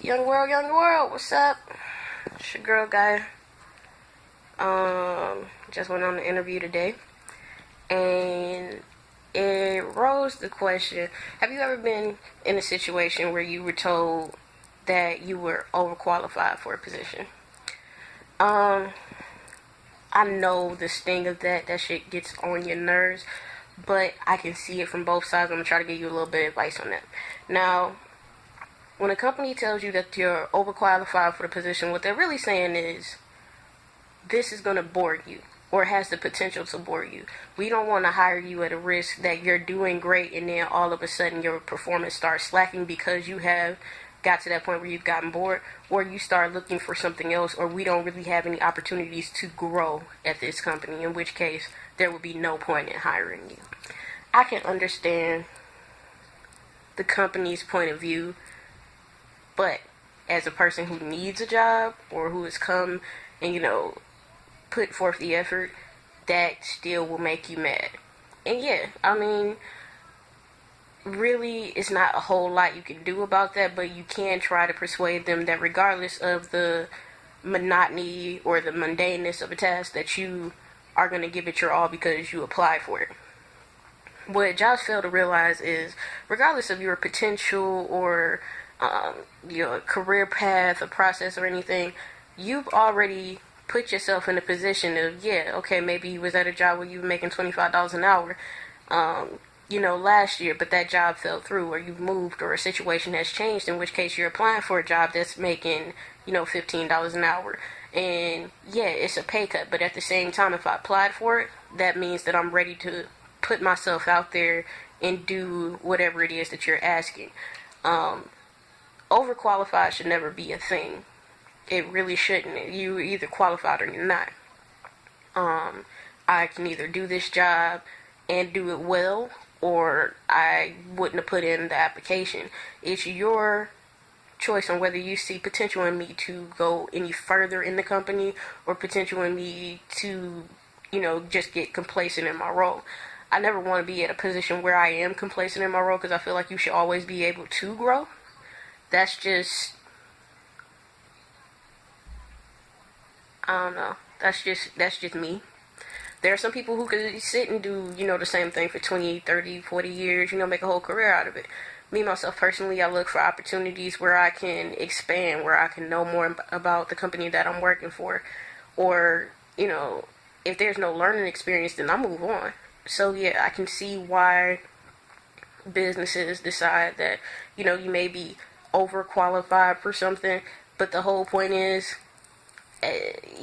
Young world, what's up? It's your girl guy. Just went on an interview today, and it rose the question: have you ever been in a situation where you were told that you were overqualified for a position? I know the sting of that. That shit gets on your nerves, but I can see it from both sides. I'm gonna try to give you a little bit of advice on that. Now, when a company tells you that you're overqualified for the position, what they're really saying is, this is going to bore you, or has the potential to bore you. We don't want to hire you at a risk that you're doing great and then all of a sudden your performance starts slacking because you have got to that point where you've gotten bored, or you start looking for something else, or we don't really have any opportunities to grow at this company, in which case there would be no point in hiring you. I can understand the company's point of view, but as a person who needs a job or who has come and, put forth the effort, that still will make you mad. And yeah, I mean, really, it's not a whole lot you can do about that, but you can try to persuade them that regardless of the monotony or the mundaneness of a task, that you are going to give it your all because you applied for it. What jobs fail to realize is, regardless of your potential or your career path or process or anything, you've already put yourself in a position of, maybe you was at a job where you were making $25 an hour, last year, but that job fell through, or you've moved, or a situation has changed, in which case you're applying for a job that's making, $15 an hour. And yeah, it's a pay cut, but at the same time, if I applied for it, that means that I'm ready to put myself out there and do whatever it is that you're asking. Overqualified should never be a thing. It really shouldn't. You're either qualified or you're not. I can either do this job and do it well, or I wouldn't have put in the application. It's your choice on whether you see potential in me to go any further in the company, or potential in me to, just get complacent in my role. I never want to be at a position where I am complacent in my role, because I feel like you should always be able to grow. That's just, I don't know. That's just me. There are some people who could sit and do, the same thing for 20, 30, 40 years, make a whole career out of it. Me, myself, personally, I look for opportunities where I can expand, where I can know more about the company that I'm working for. Or, if there's no learning experience, then I move on. So, yeah, I can see why businesses decide that, you may be overqualified for something, but the whole point is,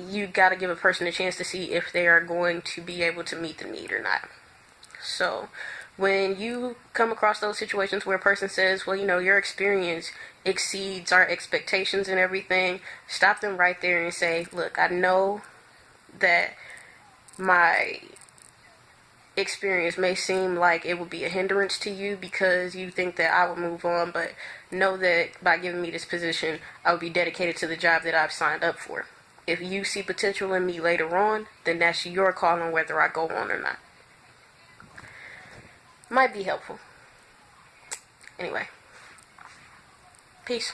you got to give a person a chance to see if they are going to be able to meet the need or not. So when you come across those situations where a person says, well, your experience exceeds our expectations and everything, stop them right there and say, look, I know that my experience may seem like it would be a hindrance to you because you think that I will move on, but know that by giving me this position, I will be dedicated to the job that I've signed up for. If you see potential in me later on, then that's your call on whether I go on or not. Might be helpful. Anyway, peace.